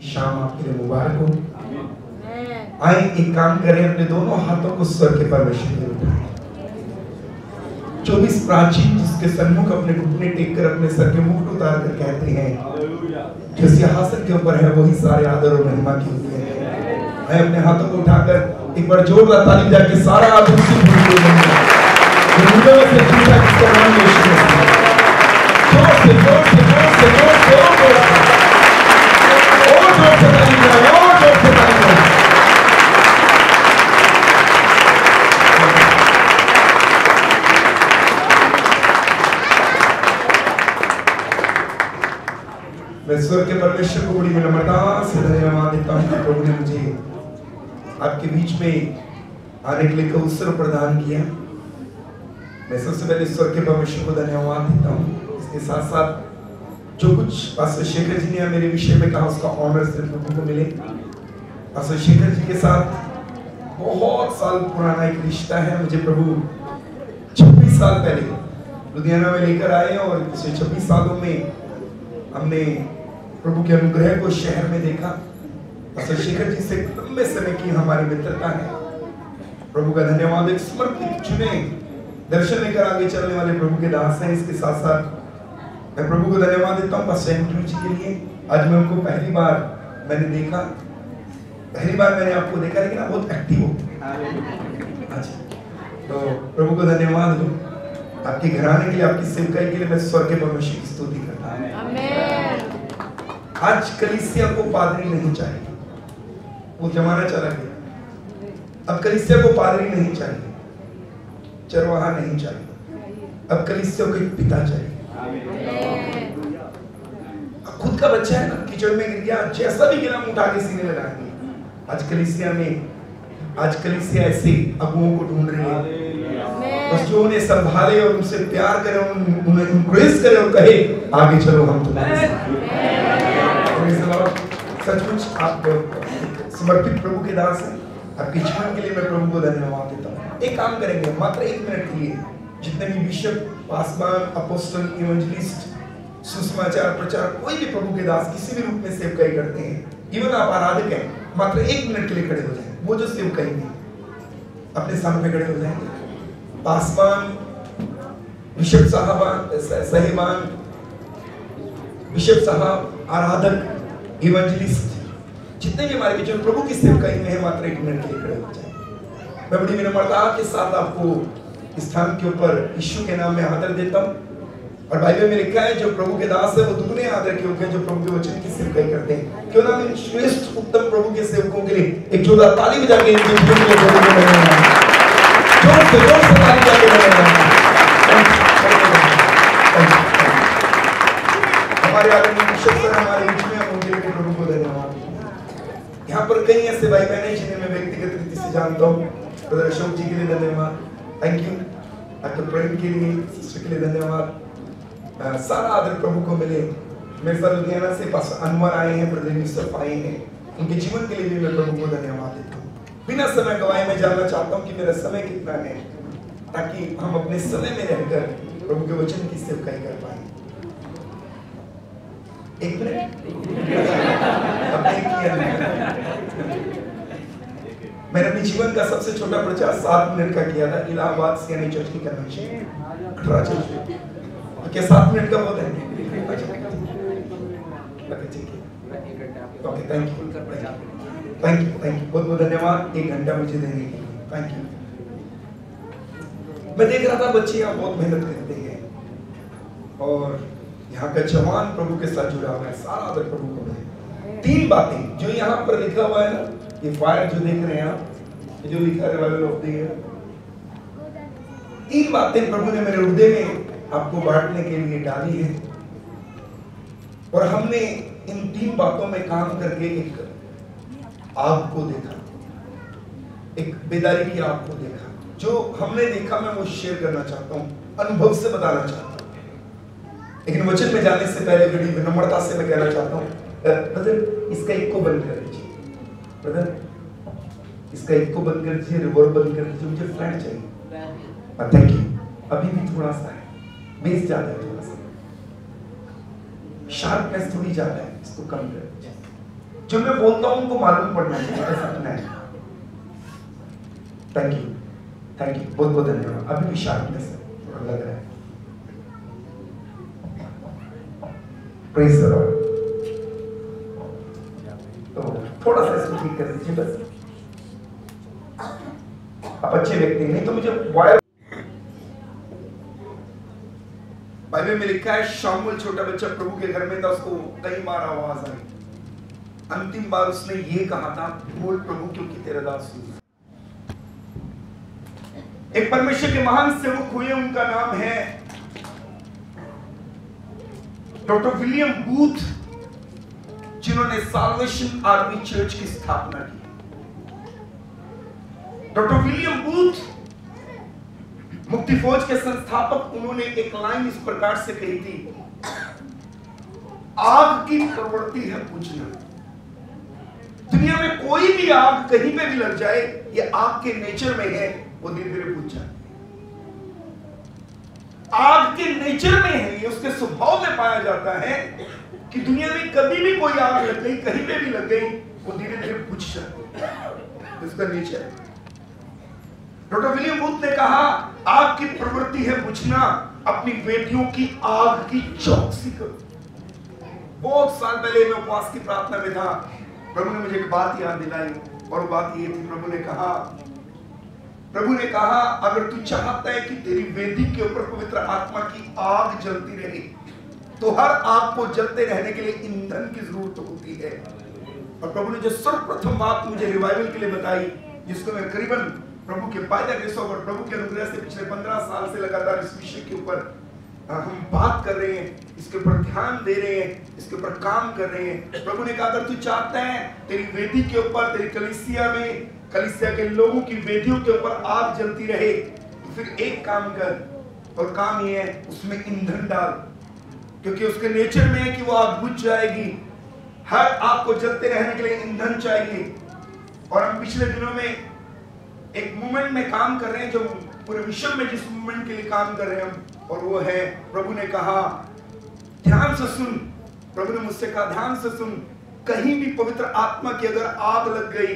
शाम आपके लिए मुबारक हो। आए एक काम करें, अपने दोनों हाथों को स्वर के परमेश्वर में उठाएं। 24 प्राचीन जिसके सन्मुख अपने घुटने टेक कर अपने सर के मुकुट उतार कर कहते हैं जो सिंहासन के ऊपर है वही सारे आदर और महिमा की होती है। मैं अपने हाथों को उठाकर एक बार जोरदार ताली जाके सारा आदर उसी को दूंगा से पूछा जिसका नाम यीशु मसीह है। जोर से जोर से जोर से जोर से और जोर से ताली बजाएं, और जोर से ताली बजाएं। मैं स्वर के परमेश्वर को बड़ी विनम्रता से धन्यवाद देता हूँ कि प्रभु ने मुझे आपके बीच में आने के लिए अवसर प्रदान किया। मैं सबसे पहले स्वर के परमेश्वर को धन्यवाद देता हूँ। इसके साथ साथ जो कुछ पास्टर शेखर जी ने मेरे विषय में कहा उसका ऑनर सिर्फ प्रभु को मिले। पास्टर शेखर जी के साथ बहुत साल पुराना एक रिश्ता है। मुझे प्रभु 26 साल पहले लुधियाना में लेकर आए और पिछले 26 सालों में हमने प्रभु के अनुग्रह को शहर में देखा। पास्टर शेखर जी से लंबे समय की हमारी मित्रता है। प्रभु का धन्यवाद। एक समर्पित चुने दर्शन लेकर आगे चलने वाले प्रभु के दास हैं। इसके साथ साथ मैं प्रभु को धन्यवाद देता हूँ पास्टर एंड्रू जी के लिए। आज मैं उनको पहली बार मैंने देखा, पहली बार मैंने आपको देखा, लेकिन आप बहुत एक्टिव हो। अच्छा, तो प्रभु को धन्यवाद दो आपके घराने के लिए, आपकी सेवकाई के लिए। मैं स्वर्ग के परमेश्वर की स्तुति करता हूं। आज कलीसिया को पादरी नहीं चाहिए, वो जमाना चला गया। अब कलीसिया को पादरी नहीं चाहिए, चरवाहा नहीं चाहिए, अब कलीसिया को एक पिता चाहिए। खुद का बच्चा है ना, कीचड़ में गिर गया, जैसा भी गिरा उठा के सीने लगाएंगे। आज कलीसिया ऐसे अगुओं को ढूंढ रही है बस जो उन्हें संभाले और उनसे प्यार करे, उन्हें इंक्रेज करे और कहे आगे चलो हम तुम्हारे साथ। सचमुच आप समर्पित प्रभु के दास हैं। आपके जीवन के लिए मैं प्रभु को धन्यवाद देता हूँ। एक काम करेंगे मात्र 1 मिनट के लिए, जितने भी बिशप, पासवान, अपोस्टल, इवेंजलिस्ट, सुसमाचार, प्रचार, कोई भी प्रभु के दास किसी भी रूप में सेवकाई करते हैं, इवन आप आराधक हैं, मात्र 1 मिनट के लिए खड़े हो जाएं। वो जो सेवकाई में अपने सामने खड़े हो जाएंगे। पासवान, बिशप साहिबान, बिशप साहब, आराधक, इवेंजलिस्ट, जितने भी हमारे बीच में प्रभु की सेवकाई में है, मात्र 1 मिनट के लिए खड़े हो जाएं। मैं बड़ी विनम्रता के साथ आपको स्थान के ऊपर यीशु के नाम में आदर देता हूँ। और बाइबल में लिखा है जो प्रभु के दास है वो दुगने आदर के होंगे जो प्रभु के वचन की सेवकाई करते हैं। क्यों ना इन श्रेष्ठ उत्तम प्रभु के सेवकों के लिए एक जोरदार ताली बजा के इनके जीवन में जोर से ताली बजा के हमारे आदरणीय बिशप सर हमारे बीच में, उनके लिए प्रभु को धन्यवाद। यहाँ पर कई ऐसे भाई बहन हैं जिन्हें मैं व्यक्तिगत रीति से जानता हूँ। ब्रदर अशोक जी के लिए धन्यवाद, थैंक यू। डॉक्टर प्रेम के लिए, सिस्टर के लिए धन्यवाद। सारा आदर प्रभु को मिले। मेरे साथ लुधियाना से पास्टर अनवर आए हैं, ब्रदर यूसुफ आए हैं, उनके जीवन के लिए भी मैं प्रभु को धन्यवाद देता हूँ। बिना समय गवाए मैं जानना चाहता हूँ कि मेरा समय कितना है, ताकि हम अपने समय में रहकर प्रभु के वचन की सेवकाई कर पाए। 1 मिनट मैंने अपने जीवन का सबसे छोटा प्रचार 7 मिनट का किया था, इलाहाबाद सीएनए चर्च की कन्वेंशन। क्या 7 मिनट का बहुत है? ओके, थैंक यू, बहुत बहुत धन्यवाद 1 घंटा मुझे देने के लिए, थैंक यू। मैं देख रहा था बच्चे यहाँ बहुत मेहनत करते हैं और यहाँ का जवान प्रभु के साथ जुड़ा हुआ है। सारा आदर प्रभु को है। 3 बातें जो यहाँ पर लिखा हुआ है ना, ये फायर जो देख रहे हैं आप, ये जो लिखा है रिवाइवल ऑफ द ईयर, 3 बातें प्रभु ने मेरे हृदय में आपको बांटने के लिए डाली है। और हमने इन 3 बातों में काम करके एक आग को देखा, एक बेदारी की आग को देखा। जो हमने देखा मैं वो शेयर करना चाहता हूँ, अनुभव से बताना चाहता हूँ। लेकिन वचन में जाने से पहले बड़ी विनम्रता से मैं कहना चाहता हूँ, ब्रदर इसका एक को बंद कर दीजिए, ब्रदर इसका एक को बंद कर दीजिए, रिवर्ब बंद कर दीजिए, मुझे फ्लैट चाहिए। Thank you. अभी भी थोड़ा सा है, बेस ज्यादा है, थोड़ा सा शार्पनेस थोड़ी ज्यादा है, इसको कम कर दीजिए। जो मैं बोलता हूं उनको मालूम पड़ना चाहिए, ऐसा नहीं। थैंक यू, बहुत बहुत धन्यवाद। अभी भी शांति से लग रहा है। Praise the Lord. तो थोड़ा सा इसको ठीक कर दीजिए बस। आप अच्छे व्यक्ति नहीं तो मुझे बाइबल में लिखा है शामुएल छोटा बच्चा प्रभु के घर में था, उसको कई बार आवाज आई। अंतिम बार उसने ये कहा था, बोल प्रभु क्योंकि तेरा दास सुन। एक परमेश्वर के महान सेवक हुए, उनका नाम है डॉक्टर विलियम बूथ, जिन्होंने साल्वेशन आर्मी चर्च की स्थापना की। डॉक्टर विलियम बूथ मुक्ति फौज के संस्थापक, उन्होंने एक लाइन इस प्रकार से कही थी, आग की प्रवृत्ति है बुझना। दुनिया में कोई भी आग कहीं पे भी लग जाए, ये आग के नेचर में है, वो धीरे धीरे बुझ जाती है। आग के नेचर में है, ये उसके स्वभाव में पाया जाता है कि दुनिया में कभी भी कोई आग लग गई, कहीं पे भी लग गई, वो धीरे धीरे बुझ जाती है। इसका नेचर है। डॉक्टर विलियम बूथ ने कहा, आग की प्रवृत्ति है बुझना, अपनी बेटियों की आग की चौकसी करो। बहुत साल पहले मैं उपवास की प्रार्थना में था, प्रभु ने मुझे एक बात याद दिलाई, और वो बात ये थी, प्रभु ने कहा अगर तू चाहता है कि तेरी वेदी के ऊपर पवित्र आत्मा की आग जलती रहे, तो हर आग को जलते रहने के लिए ईंधन की जरूरत होती है। और प्रभु ने जो सर्वप्रथम बात मुझे रिवाइवल के लिए बताई, जिसको मैं करीबन प्रभु के बाय द ग्रेस और प्रभु के अनुग्रह से पिछले 15 साल से लगातार इस विषय के ऊपर हम बात कर रहे हैं, इसके ऊपर ध्यान दे रहे हैं, इसके ऊपर काम कर रहे हैं। प्रभु ने कहा, अगर तू चाहता है तेरी वेदी के ऊपर, तेरी कलीसिया में, कलीसिया के लोगों की वेदियों के ऊपर आग जलती रहे, तो फिर एक काम कर, और काम ये है, उसमें ईंधन डाल, क्योंकि उसके नेचर में है कि वो आग बुझ जाएगी। हर आग को जलते रहने के लिए ईंधन चाहिए। और हम पिछले दिनों में एक मूवमेंट में काम कर रहे हैं, जो पूरे विश्व में जिस मूवमेंट के लिए काम कर रहे हैं हम, और वो है, प्रभु ने कहा ध्यान से सुन, प्रभु ने मुझसे कहा ध्यान से सुन, कहीं भी पवित्र आत्मा की अगर आग लग गई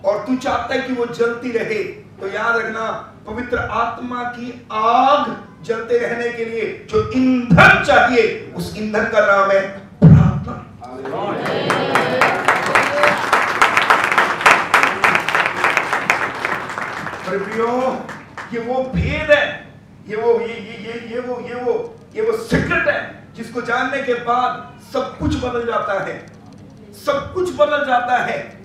और तू चाहता है कि वो जलती रहे, तो याद रखना, पवित्र आत्मा की आग जलते रहने के लिए जो ईंधन चाहिए, उस ईंधन का नाम है प्रार्थना। ये वो भेद है, ये वो सीक्रेट है, जिसको जानने के बाद सब कुछ बदल जाता है, सब कुछ बदल जाता है।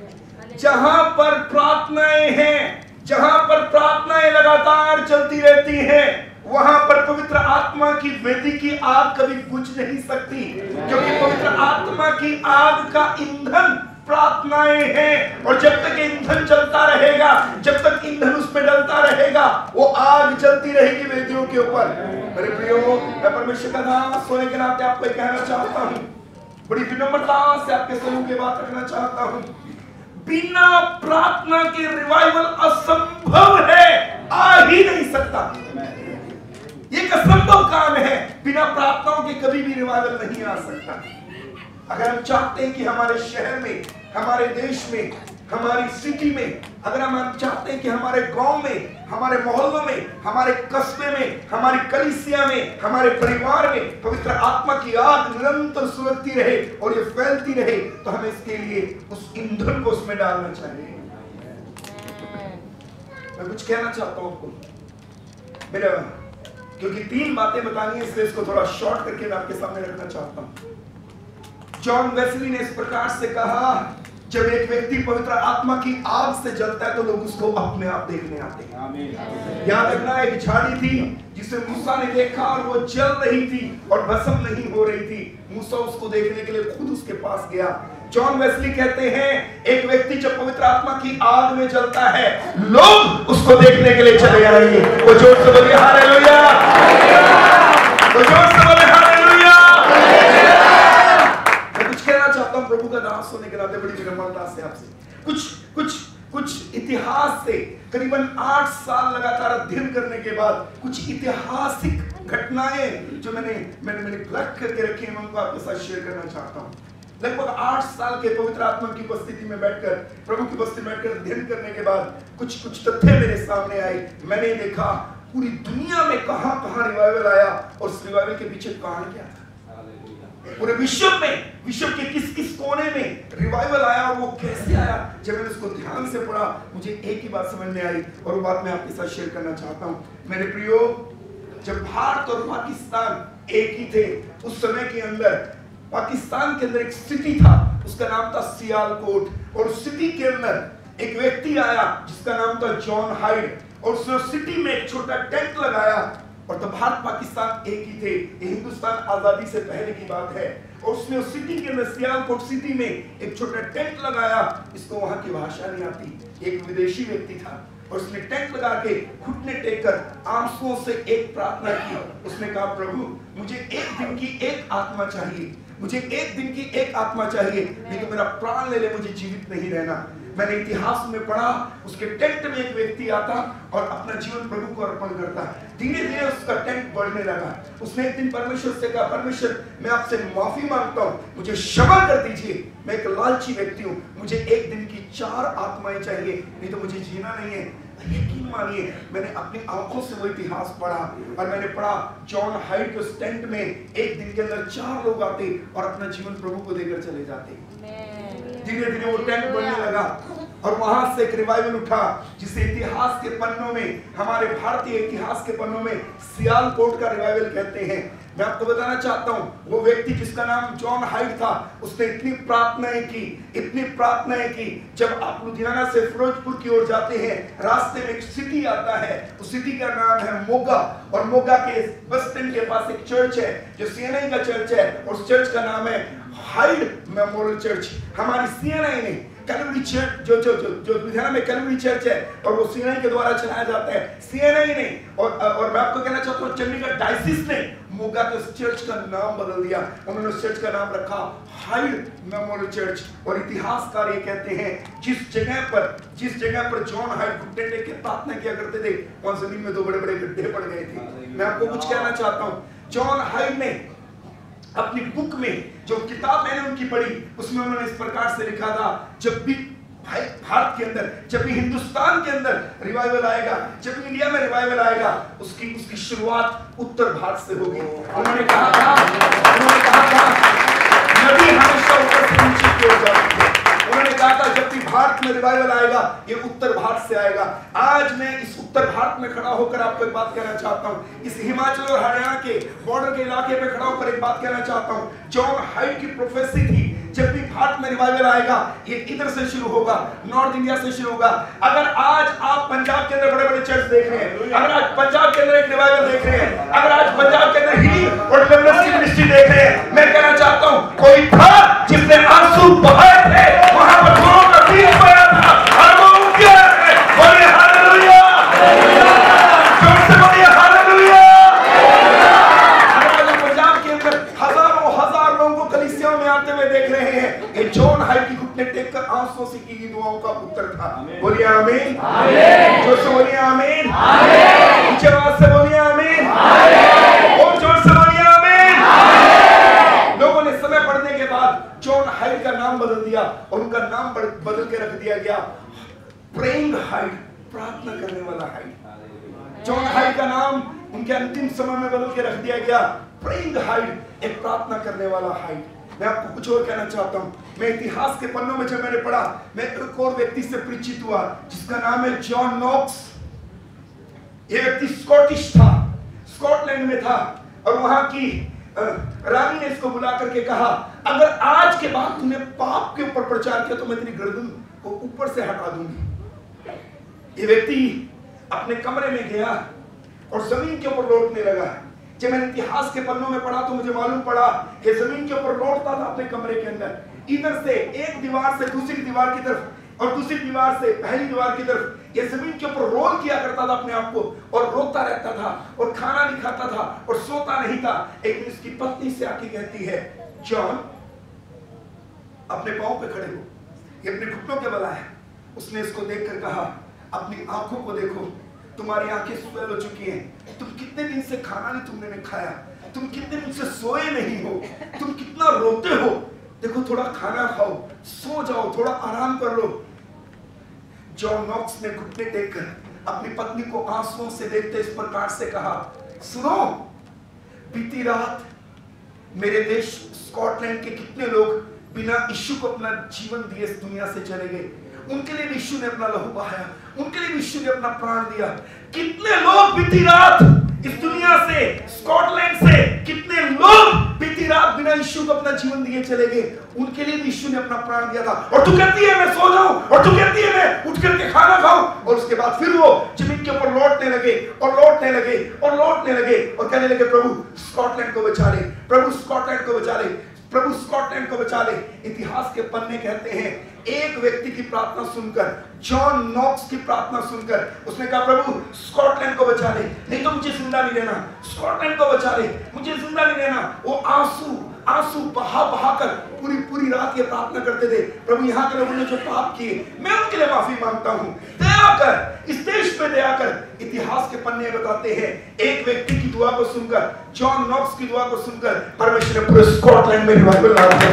जहां पर प्रार्थनाएं हैं, जहां पर प्रार्थनाएं लगातार चलती रहती हैं, वहां पर पवित्र आत्मा की वेदी की आग कभी बुझ नहीं सकती, क्योंकि पवित्र आत्मा की आग का ईंधन प्रार्थनाएं हैं। और जब तक ईंधन चलता रहेगा, जब तक ईंधन उसमें डलता रहेगा, वो आग जलती रहेगी वेदियों के ऊपर। मेरे प्रियो, मैं परमेश्वर का दास होने के नाते आपको कहना चाहता हूं, बड़ी विनम्रता से आपके समूह की बात रखना चाहता हूं, बिना प्रार्थना के रिवाइवल असंभव है, आ ही नहीं सकता। ये एक असंभव काम है, बिना प्रार्थनाओं के कभी भी रिवाइवल नहीं आ सकता। अगर हम चाहते हैं कि हमारे शहर में, हमारे देश में, हमारी सिटी में, अगर हम चाहते हैं कि हमारे गांव में, हमारे मोहल्लों में, हमारे कस्बे में, हमारी कलीसिया में, हमारे परिवार में पवित्र आत्मा की आग निरंतर सुलगती रहे और ये फैलती रहे, तो हमें इसके लिए उस ईंधन को उसमें डालना चाहिए। मैं कुछ कहना चाहता हूं आपको मेरा, क्योंकि 3 बातें बतानी है, इसलिए इसको थोड़ा शॉर्ट करके मैं आपके सामने रखना चाहता हूं। जॉन वेस्ली ने इस प्रकार से कहा, जब एक व्यक्ति पवित्र आत्मा की आग से जलता है तो लोग उसको अपने आप देखने आते हैं। याद रखना, एक झाड़ी थी जिसे मूसा ने देखा और वो जल रही थी और भस्म नहीं हो रही थी। मूसा उसको देखने के लिए खुद उसके पास गया। जॉन वेस्ली कहते हैं, एक व्यक्ति जब पवित्र आत्मा की आग में जलता है, लोग उसको देखने के लिए चले आएंगे। वो जोर से बोलिए हालेलुया, वो जोर से बोलिए हालेलुया। चाहता हूं प्रभु का दास होने के नाते बड़ी विनम्रता से आपसे कुछ इतिहास से करीबन 8 साल लगातार अध्ययन करने के बाद कुछ ऐतिहासिक घटनाएं जो मैंने प्लग करके रखी हैं, मैं उनको आपके साथ शेयर करना चाहता हूं। लगभग 8 साल के पवित्र आत्मा की उपस्थिति में बैठकर, प्रभु की उपस्थिति में बैठकर अध्ययन करने के बाद कुछ तथ्य मेरे सामने आए। मैंने देखा पूरी दुनिया में कहां रिवाइवल आया और उस रिवाइवल के पीछे कारण क्या था। पूरे विश्व के किस कोने में रिवाइवल आया और वो कैसे आया। जब मैंने उसको ध्यान से पढ़ा, मुझे एक ही बात समझ में आई और वो बात मैं आपके साथ शेयर करना चाहता हूँ। मेरे प्रियो, जब भारत और पाकिस्तान एक ही थे, उस समय के अंदर पाकिस्तान के अंदर एक सिटी था, उसका नाम था सियालकोट, और सिटी के अंदर एक व्यक्ति आया जिसका नाम था जॉन हाइड, और उसने सिटी में एक छोटा टेंट लगाया। और तब भारत पाकिस्तान एक ही थे, ये हिंदुस्तान आजादी से पहले की बात है। और उसने उस सिटी के अंदर, सियालकोट सिटी में एक छोटा टेंट लगाया। इसको वहां की भाषा नहीं आती, एक विदेशी व्यक्ति था, और उसने टेंट लगा के घुटने टेक कर आंसुओं से एक प्रार्थना की। उसने कहा, प्रभु मुझे एक दिन की एक आत्मा चाहिए, मुझे एक दिन की एक आत्मा चाहिए, नहीं तो मेरा प्राण ले ले, मुझे जीवित नहीं रहना। मैंने इतिहास में पढ़ा, उसके टेंट में एक व्यक्ति आता और अपना जीवन प्रभु को अर्पण करता। धीरे धीरे उसका टेंट बढ़ने लगा। उसने एक दिन परमेश्वर से कहा, परमेश्वर मैं आपसे माफी मांगता हूँ, मुझे क्षमा कर दीजिए, मैं एक लालची व्यक्ति हूँ, मुझे एक दिन की 4 आत्माएं चाहिए, नहीं तो मुझे जीना नहीं है। यकीन मानिए, मैंने अपनी आंखों से वो इतिहास पढ़ा और मैंने पढ़ा जॉन हाइड के उस टेंट में एक दिन के अंदर 4 लोग आते और अपना जीवन प्रभु को देकर चले जाते। धीरे धीरे वो टेंट बढ़ने लगा और वहां से एक रिवाइवल उठा, जिसे इतिहास के पन्नों में, हमारे भारतीय इतिहास के पन्नों में सियालकोट का रिवाइवल कहते हैं। मैं आपको बताना चाहता हूं, वो व्यक्ति जिसका नाम जॉन हाइड था, उसने इतनी प्रार्थनाएं की। जब आप लुधियाना से फिरोजपुर की ओर जाते हैं, रास्ते में एक सिटी आता है, उस सिटी का नाम है मोगा, और मोगा के बस स्टैंड के पास एक चर्च है जो सीएनआई का चर्च है, और उस चर्च का नाम है हाइड मेमोरियल चर्च। हमारी सीएनआई ने कैलवरी चर्च, जो लुधियाना में कैलवरी चर्च है, और वो सीएनआई के द्वारा चलाया जाता है, सीएनआई ने, और मैं आपको कहना चाहता हूँ, चंडीगढ़ डायसिस ने मोगा के चर्च का नाम बदल दिया। उन्होंने उस चर्च का नाम रखा हाइड मेमोरियल चर्च। और इतिहासकार ये कहते हैं, जिस जगह पर जॉन हाइड घुटने टेक के प्रार्थना किया करते थे, वहां जमीन में 2 बड़े-बड़े गड्ढे पड़ गए थे। मैं आपको कुछ कहना चाहता हूँ, जॉन हाइड ने अपनी बुक में, जो किताब मैंने उनकी पढ़ी, उसमें उन्होंने इस प्रकार से लिखा था, जब भी भारत के अंदर, जब भी हिंदुस्तान के अंदर रिवाइवल आएगा, जब भी इंडिया में रिवाइवल आएगा, उसकी शुरुआत उत्तर भारत से होगी। उन्होंने कहा था नदी हमेशा ऊपर से नीचे की ओर जाती है। उन्होंने कहा था जब भी भारत में रिवाइवल आएगा, ये उत्तर भारत से आएगा। आज मैं इस उत्तर भारत में खड़ा होकर आपको एक बात कहना चाहता हूँ, इस हिमाचल और हरियाणा के बॉर्डर के इलाके में खड़ा होकर एक बात कहना चाहता हूँ, जॉन हाइड की प्रोफेसी थी, जब भी भारत में रिवाइवल आएगा, ये इधर से शुरू होगा, नॉर्थ इंडिया से शुरू होगा। अगर आज आप पंजाब के अंदर बड़े-बड़े चर्च देख रहे हैं, अगर आज पंजाब के अंदर एक रिवाइवल देख रहे हैं, अगर आज पंजाब के अंदर हीलिंग और डिलीवरेंस की मिनिस्ट्री देख रहे हैं, मैं कहना चाहता हूं, कोई था जिसने आंसू बहाए थे, वहां पर गुरुओं का बीज बोया था, और वो उनके बोलिए हालेलुया, जोर से बोलिए हालेलुया। आज पंजाब के अंदर हजार लोगों को कलीसियाओं में आते हुए देख रहे हैं। ये जॉन हाइड की घुटने टेक कर आंसुओं से की दुआओं का उत्तर था। बोलिए आमीन, जोर से बोलिए आमीन, ऊंची आवाज से बोलिए आमीन, और जोर से बोलिए आमीन। लोगों ने समय पढ़ने के बाद जॉन हाइड का नाम बदल दिया और उनका नाम बदल के रख दिया गया प्रेइंग हाइड, प्रार्थना करने वाला हाइड। जॉन हाइड का नाम उनके अंतिम समय में बदल के रख दिया गया प्रेइंग हाइड, एक प्रार्थना करने वाला हाइड। मैं आपको कुछ और कहना चाहता हूं, मैं इतिहास के पन्नों में जब मैंने पढ़ा, मैं एक और व्यक्ति से परिचित हुआ जिसका नाम है जॉन नॉक्स। यह व्यक्ति स्कॉटिश था, स्कॉटलैंड में था, और वहां की रानी ने इसको बुला करके कहा, अगर आज के बाद तूने पाप के ऊपर प्रचार किया तो मैं तेरी गर्दन को ऊपर से हटा दूंगी। ये व्यक्ति अपने कमरे में गया और जमीन के ऊपर लौटने लगा। जब मैंने इतिहास के पन्नों में पढ़ा तो मुझे मालूम पड़ा कि जमीन के ऊपर लौटता था अपने कमरे के अंदर, इधर से एक दीवार से दूसरी दीवार की तरफ और दूसरी दीवार से पहली दीवार की तरफ, ये जमीन के ऊपर रोल किया करता था अपने आप को, और रोता रहता था और खाना नहीं खाता था और सोता नहीं था। एक दिन इसकी पत्नी से आके कहती है, जॉन अपने पांव पे खड़े हो। ये अपने घुटनों के बल आया। उसने इसको देखकर कहा, अपनी आंखों को देखो, तुम्हारी आंखें सुबह हो चुकी हैं, तुम कितने दिन से खाना नहीं तुमने खाया, तुम कितने दिन से सोए नहीं हो, तुम कितना रोते हो। देखो थोड़ा खाना खाओ, सो जाओ, थोड़ा आराम कर लो। जॉन नॉक्स ने घुटने टेककर अपनी पत्नी को आंसुओं से देखते इस प्रकार से कहा, सुनो, बीती रात मेरे देश स्कॉटलैंड के कितने लोग बिना यीशु को अपना जीवन दिए इस दुनिया से चले गए। उनके लिए भी यीशु ने अपना लहू बहाया, उनके लिए भी यीशु ने अपना प्राण दिया। कितने लोग बीती रात इस दुनिया से, स्कॉटलैंड से, कितने लोग बीती रात बिना यीशु को अपना जीवन दिए चले गए। उनके लिए भी यीशु ने अपना प्राण दिया था। और तू कहती है मैं सो जाऊं, और तू कहती है मैं उठ करके खाना खाऊं, और उसके बाद फिर वो जमीन के ऊपर लौटने लगे और लौटने लगे और लौटने लगे और कहने लगे, प्रभु स्कॉटलैंड को बचा ले, प्रभु स्कॉटलैंड को बचा ले, प्रभु स्कॉटलैंड को बचा ले। इतिहास के पन्ने कहते हैं एक व्यक्ति की प्रार्थना सुनकर, जॉन नॉक्स की प्रार्थना सुनकर, उसने कहा, प्रभु स्कॉटलैंड को बचा ले, नहीं तो मुझे जिंदा नहीं रहना, स्कॉटलैंड को बचा ले, मुझे जिंदा नहीं रहना। वो आंसू आंसू बहा बहा कर पूरी रात ये प्रार्थना करते थे, प्रभु यहाँ के लोगों ने जो पाप किए मैं उनके लिए माफी मांगता हूँ, दया कर, इस देश पे दया कर। इतिहास के पन्ने बताते हैं एक व्यक्ति की दुआ को सुनकर, जॉन नॉक्स की दुआ को सुनकर परमेश्वर ने पूरे स्कॉटलैंड में रिवाइवल ला दिया।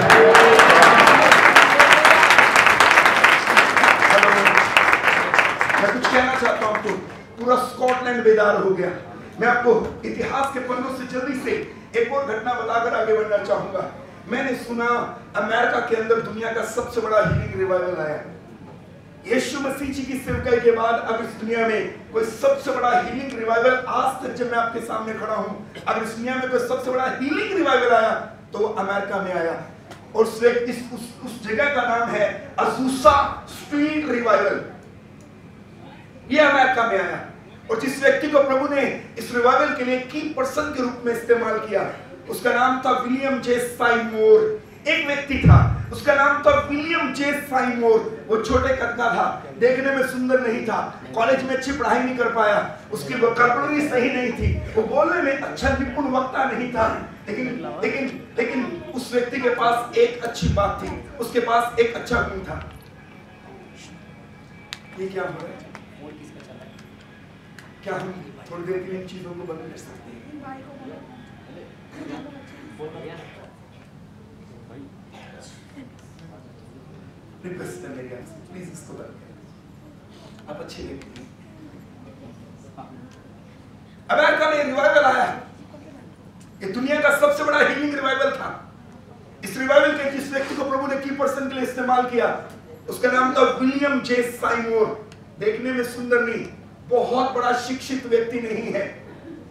मैं कुछ कहना चाहता हूं, तो पूरा स्कॉटलैंड बेदार हो गया। मैं आपको इतिहास के पन्नों से जल्दी से एक और घटना बताकर आगे बढ़ना चाहूंगा। मैंने सुना अमेरिका के अंदर दुनिया का सबसे बड़ा हीलिंग रिवाइवल आया। यीशु मसीह जी की सेवकाई के बाद अगर इस दुनिया में कोई सबसे बड़ा हीलिंग रिवाइवल, आज तक जब मैं आपके सामने खड़ा हूं, अगर इस दुनिया में कोई सबसे बड़ा हीलिंग रिवाइवल आया तो वो अमेरिका में आया। और उस जगह का नाम है अज़ूसा स्ट्रीट रिवाइवल। ये अमेरिका में आया। और जिस व्यक्ति को प्रभु ने इस रिवाइवल के लिए की पर्सन के रूप में इस्तेमाल किया, उसका नाम था विलियम जे साइमोर। एक व्यक्ति था, उसका नाम था विलियम जे साइमोर। वो छोटे कद का था, देखने में सुंदर नहीं था, कॉलेज में अच्छी पढ़ाई नहीं कर पाया, उसकी वोकैबुलरी सही नहीं थी, वो बोलने में अच्छा निपुण वक्ता नहीं था। लेकिन उस व्यक्ति के पास एक अच्छी बात थी, उसके पास एक अच्छा गुण था। ये क्या हो रहा है? क्या हम थोड़ी देर के लिए इन चीजों को बंद कर सकते हैं? रिक्वेस्ट है मेरी आपसे, प्लीज इसको बंद करें। आप अच्छे व्यक्ति हैं। अमेरिका में रिवाइवल आया, ये दुनिया का सबसे बड़ा हीलिंग रिवाइवल था। इस रिवाइवल के जिस व्यक्ति को प्रभु ने की पर्सन के लिए इस्तेमाल किया, उसका नाम था विलियम जे साइमोर। देखने में सुंदर नहीं, बहुत बड़ा शिक्षित व्यक्ति नहीं है,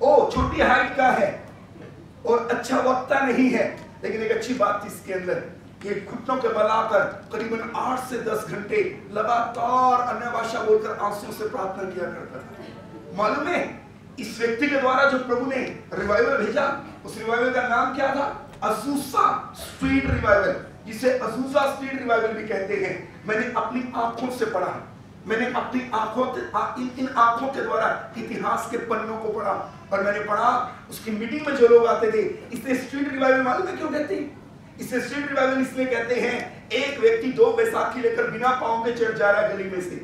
ओ छोटी हाइट का है और अच्छा वक्ता नहीं है, लेकिन एक अच्छी बात थी इसके अंदर, ये घुटनों के बल आकर करीबन 8 से 10 घंटे लगातार अन्य भाषा बोलकर आंसुओं से प्रार्थना किया करता था। मालूम है इस व्यक्ति के द्वारा जो प्रभु ने रिवाइवल भेजा, उस रिवाइवल का नाम क्या था? अज़ूसा स्ट्रीट रिवाइवल, जिसे अज़ूसा स्ट्रीट रिवाइवल भी कहते हैं। मैंने अपनी आंखों से पढ़ा, मैंने अपनी आंखों इन आंखों के द्वारा इतिहास के पन्नों को पढ़ा, और मैंने पढ़ा उसकी मीटिंग में जो लोग आते थे, इसे स्ट्रीट रिवाइवल मालूम है क्यों कहते हैं? इसे स्ट्रीट रिवाइवल इसलिए कहते हैं, एक व्यक्ति 2 बैसाखी लेकर बिना पांव के चर्च जा रहा है, गली में से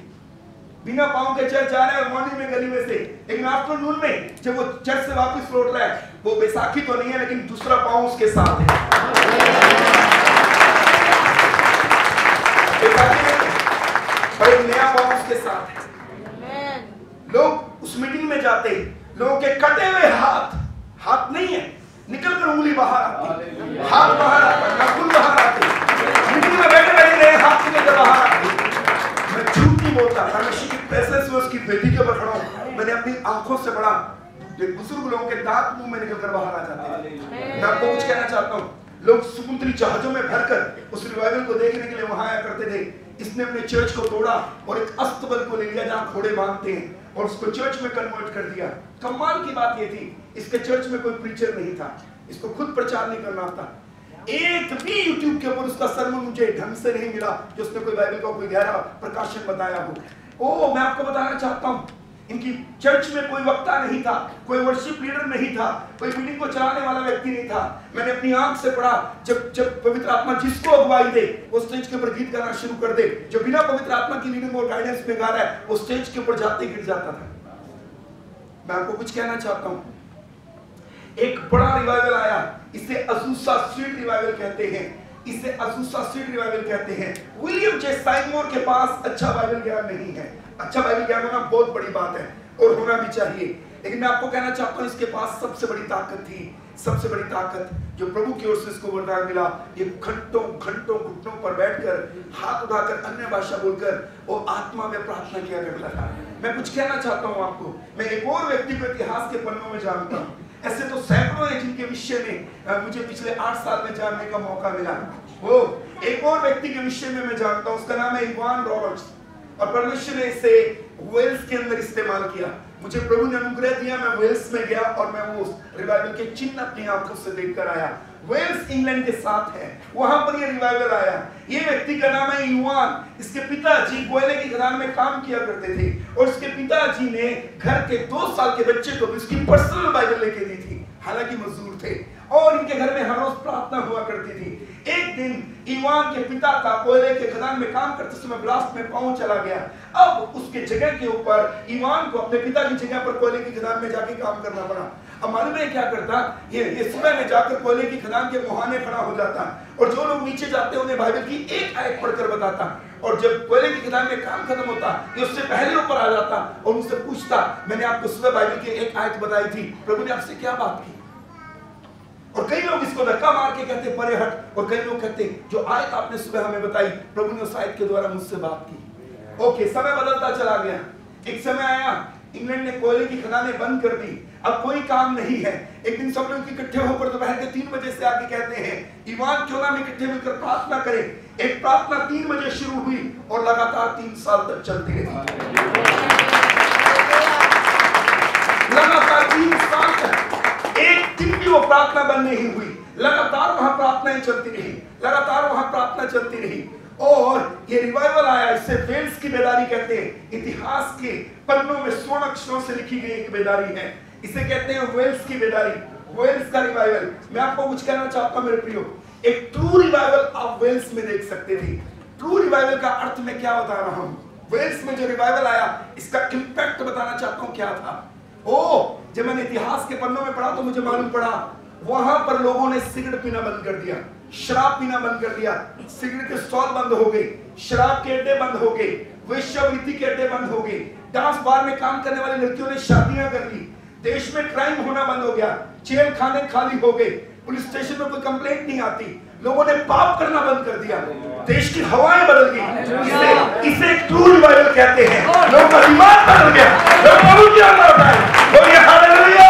बिना पांव के चर्च जा रहा है, और मॉर्निंग में गली में से, लेकिन आफ्टरनून में जब वो चर्च से वापस लौट रहा है, वो बैसाखी तो नहीं है लेकिन दूसरा पांव उसके साथ है। और एक नया पांव उसके साथ है। लोग उस मीटिंग में जाते, लोगों के कटे हुए हाथ नहीं है, निकल कर उंगली बाहर आती, हाथ बाहर आता, नाखून बाहर आते, मीटिंग में बैठे बैठे नए हाथ निकल कर बाहर आते। मैं झूठ नहीं बोलता, परमेश्वर की प्रेजेंस में उसकी बेटी के ऊपर खड़ा हूं, मैंने अपनी आंखों से पढ़ा, बुजुर्ग लोगों के दांत मुंह में निकल कर बाहर आ जाते हैं। मैं आपको कुछ कहना चाहता हूँ, लोग समुद्री जहाजों में भरकर उस रिवाइवल को देखने के लिए वहां आया करते थे। इसने अपने चर्च को तोड़ा और एक अस्तबल को ले लिया जहां घोड़े बांधते हैं, और उसको चर्च में कन्वर्ट कर दिया। कमाल की बात ये थी, इसके चर्च में कोई प्रीचर नहीं था, इसको खुद प्रचार नहीं करना था। एक भी यूट्यूब के ऊपर उसका सरमन मुझे ढंग से नहीं मिला जो उसने कोई बाइबल का कोई गहरा प्रकाशन बताया हो। ओ मैं आपको बताना चाहता हूँ, इनकी चर्च में कोई वक्ता नहीं था, कोई वर्शिप लीडर नहीं था, कोई मीटिंग को चलाने वाला व्यक्ति नहीं था। मैंने अपनी आंख से पढ़ा, जब पवित्र आत्मा जिसको अगुवाई दे वो स्टेज के ऊपर गीत गाना शुरू कर दे, जो बिना पवित्र आत्मा की लीडिंग और गाइडेंस में गा रहा है वो स्टेज के ऊपर जाते गिर जाता था। मैं आपको कुछ कहना चाहता हूँ, एक बड़ा रिवाइवल आया, इसे अज़ूसा स्ट्रीट रिवाइवल कहते हैं। इसे अज़ूसा स्ट्रीट रिवाइवल कहते हैं। विलियम जे साइमोर के पास अच्छा बाइबल ज्ञान नहीं है। अच्छा बाइबल ज्ञान होना बहुत बड़ी बात है और होना भी चाहिए, लेकिन मैं आपको कहना चाहता हूँ इसके पास सबसे बड़ी ताकत थी, सबसे बड़ी ताकत जो प्रभु की ओर से इसको वरदान मिला। ये घंटों घंटों घुटनों पर बैठकर हाथ उठाकर अन्य भाषा बोलकर वो आत्मा में प्रार्थना किया करता था। मैं कुछ कहना चाहता हूँ आपको, मैं एक और व्यक्ति को इतिहास के पन्नों में जानता हूँ। ऐसे तो सैकड़ों हैं जिनके विषय में मुझे पिछले 8 साल में जानने का मौका मिला। वो एक और व्यक्ति के विषय में मैं जानता हूँ, उसका नाम है इवान रॉबर्ट्स, और परमेश्वर ने इसे वेल्स के अंदर इस्तेमाल किया। मुझे प्रभु ने अनुग्रह दिया, मैं वेल्स में गया और मैं वो रिवाइवल के चिन्ह अपनी आंखों से देखकर आया। वेल्स इंग्लैंड के साथ है, वहां पर ये रिवाइवल आया। ये व्यक्ति का नाम है यूआन। इसके पिताजी कोयले की खदान में काम किया करते थे और इसके पिताजी ने घर के 2 साल के बच्चे को भी उसकी पर्सनल बाइबल लेके दी थी, हालांकि मजदूर थे, और इनके घर में हर रोज प्रार्थना हुआ करती थी। एक दिन ईवान के पिता का कोयले के खदान में काम करते समय ब्लास्ट में पांव चला गया। अब उसके जगह के ऊपर ईवान को अपने पिता की जगह पर कोयले की खदान में जाके काम करना पड़ा। अब मालूम है क्या करता, ये सुबह में जाकर कोयले की खदान के मुहाने खड़ा हो जाता और जो लोग नीचे जाते उन्हें बाइबल की एक आयत पढ़कर बताता, और जब कोयले की खदान में काम खत्म होता ये उससे पहले ऊपर आ जाता और उनसे पूछता, मैंने आपको सुबह बाइबल की एक आयत बताई थी, प्रभु ने आपसे क्या बात की? और कई लोग इसको धक्का मार के कहते परे हट, और कई लोग कहते जो आयत आपने सुबह हमें बताई प्रभु ने उस आयत के द्वारा मुझसे बात की। ओके, समय बदलता चला गया। एक समय आया इंग्लैंड ने कोयले की खदानें बंद कर दी, अब कोई काम नहीं है। एक दिन सब लोग इकट्ठे होकर दोपहर के 3 बजे से आके कहते हैं ईवान क्यों ना हम इकट्ठे मिलकर प्रार्थना करें। एक प्रार्थना 3 बजे शुरू हुई और लगातार 3 साल तक चलती रही। लगातार 3 साल तक एक दिन भी वो प्रार्थना बंद नहीं हुई, लगातार वहां प्रार्थनाएं चलती रही, लगातार वहां प्रार्थना चलती रही और ये रिवाइवल आया। इसे वेल्स की बेदारी कहते हैं। इतिहास के पन्नों में स्वर्ण अक्षरों से लिखी गई एक बेदारी है, इसे कहते हैं वेल्स की बेदारी, वेल्स का रिवाइवल। मैं आपको कुछ कहना चाहता हूं मेरे प्रियो, एक ट्रू रिवाइवल आप वेल्स में देख सकते थे। ट्रू रिवाइवल का अर्थ मैं क्या बता रहा हूं, वेल्स में जो रिवाइवल आया इसका इंपैक्ट बताना चाहता हूं क्या था। जब मैंने इतिहास के पन्नों में पढ़ा तो मुझे मालूम पड़ा वहां पर लोगों ने सिगरेट पीना बंद कर दिया, शराब पीना बंद कर दिया, सिगरेट के स्टॉल बंद हो गए, शराब के अड्डे बंद हो गए, वेश्यावृत्ति के अड्डे बंद हो गए, डांस बार में काम करने वाली लड़कियों ने शादियां कर ली, देश में क्राइम होना बंद हो गया, जेल खाने खाली हो गए, पुलिस स्टेशन में कोई कंप्लेंट नहीं आती, लोगों ने पाप करना बंद कर दिया, देश की हवाएं बदल गई। इसे एक ट्रू रिवाइवल कहते हैं। लोगों का दिमाग बदल गया, लोग प्रभु की आज्ञा उठाए, बोलिए हालेलुया।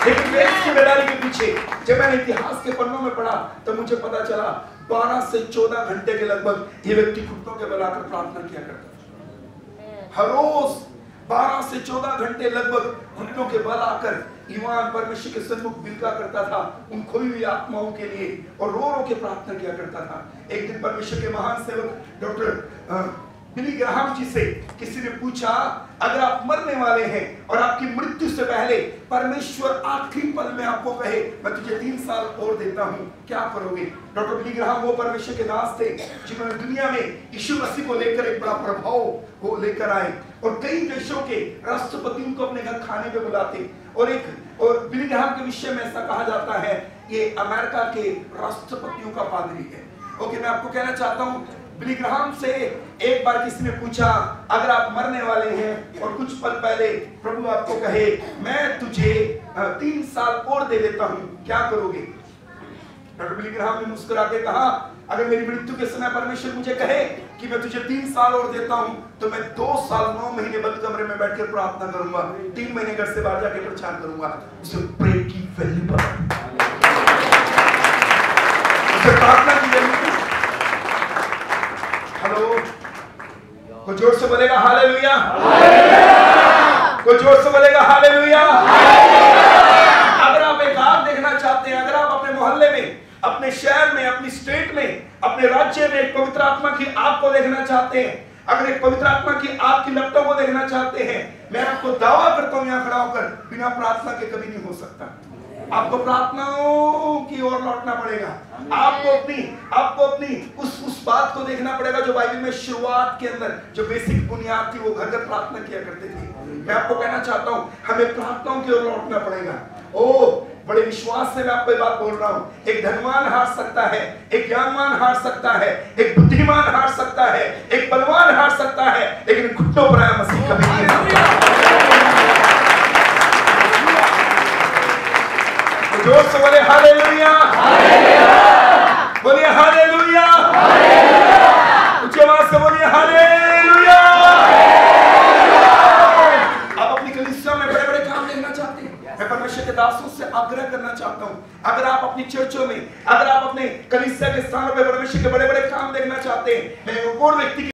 लेकिन वेल्स की बेदारी के पीछे जब मैंने इतिहास के पन्नों में पढ़ा तो मुझे पता चला 12 से 14 घंटे के लगभग ये व्यक्ति घुटनों के बल आकर प्रार्थना किया करता था। हर रोज 12 से 14 घंटे लगभग घुटनों के बल आकर ईवान परमेश्वर के सन्मुख बिलका करता था उन खोई हुई आत्माओं के लिए और रो रो के प्रार्थना किया करता था। एक दिन परमेश्वर के महान सेवक डॉक्टर बिली ग्राहम जी से किसी ने पूछा, अगर आप मरने वाले हैं और आपकी मृत्यु से पहले परमेश्वर आखिरी पल में आपको कहे मैं तुझे 3 साल और देता हूं, क्या करोगे? डॉक्टर बिली ग्राहम वो परमेश्वर के दास थे जिन्होंने दुनिया में यीशु मसीह को लेकर एक बड़ा प्रभाव वो लेकर आए और कई देशों के राष्ट्रपति उनको अपने घर खाने पे बुलाते और बिली ग्राहम के विषय में ऐसा कहा जाता है ये अमेरिका के राष्ट्रपतियों का पादरी है। ओके, मैं आपको कहना चाहता हूं बिली ग्राहम से एक बार किसी ने पूछा, अगर आप मरने वाले हैं और कुछ पल पहले प्रभु आपको कहे मैं तुझे 3 साल और दे देता हूं, क्या करोगे? डॉक्टर बिली ग्राहम ने मुस्कुरा के कहा, अगर मेरी मृत्यु के समय परमेश्वर मुझे कहे कि मैं तुझे 3 साल और देता हूं तो मैं 2 साल 9 महीने बंद कमरे में बैठकर प्रार्थना करूंगा, 3 महीने घर से बाहर जाकर प्रचार करूंगा। उसे प्रेम की वैल्यू पता, उसे प्रार्थना की वैल्यू। हेलो, कोई जोर से बोलेगा हालेलुया? कोई जोर से बोलेगा हालेलुया? अगर आप एक आग देखना चाहते हैं, अगर आप अपने मोहल्ले में, अपने शहर में, अपनी स्टेट में, अपने राज्य में एक पवित्र आत्मा की आग को देखना चाहते हैं, अगर एक पवित्र आत्मा की आग की लपटों को देखना चाहते हैं, मैं आपको दावा करता हूं यहां खड़ा होकर बिना प्रार्थना के कभी नहीं हो सकता। आपको प्रार्थनाओं की ओर लौटना पड़ेगा, आपको अपनी उस बात को देखना पड़ेगा जो बाइबल में शुरुआत के अंदर जो बेसिक बुनियाद थी, वो घर घर प्रार्थना किया करते थे। मैं आपको कहना चाहता हूं हमें प्रार्थनाओं की ओर लौटना पड़ेगा। बड़े विश्वास से मैं आपको ये बात बोल रहा हूँ, एक धनवान हार सकता है, एक ज्ञानवान हार सकता है, एक बुद्धिमान हार सकता है, एक बलवान हार सकता है, लेकिन घुटनों पर आया मसीह कभी नहीं हारता। तो जोर से बोले हालेलुया, बोलिए हालेलुया, ऊंची आवाज से बोलिए हालेलुया। आप अपनी कलीसिया में बड़े बड़े काम देखना चाहते हैं, मैं परमेश्वर के दासों से आग्रह करना चाहता हूं, अगर आप अपनी चर्चों में, अगर आप अपने कलीसिया के स्थानों पे परमेश्वर के बड़े बड़े काम देखना चाहते हैं, मैं एक और व्यक्ति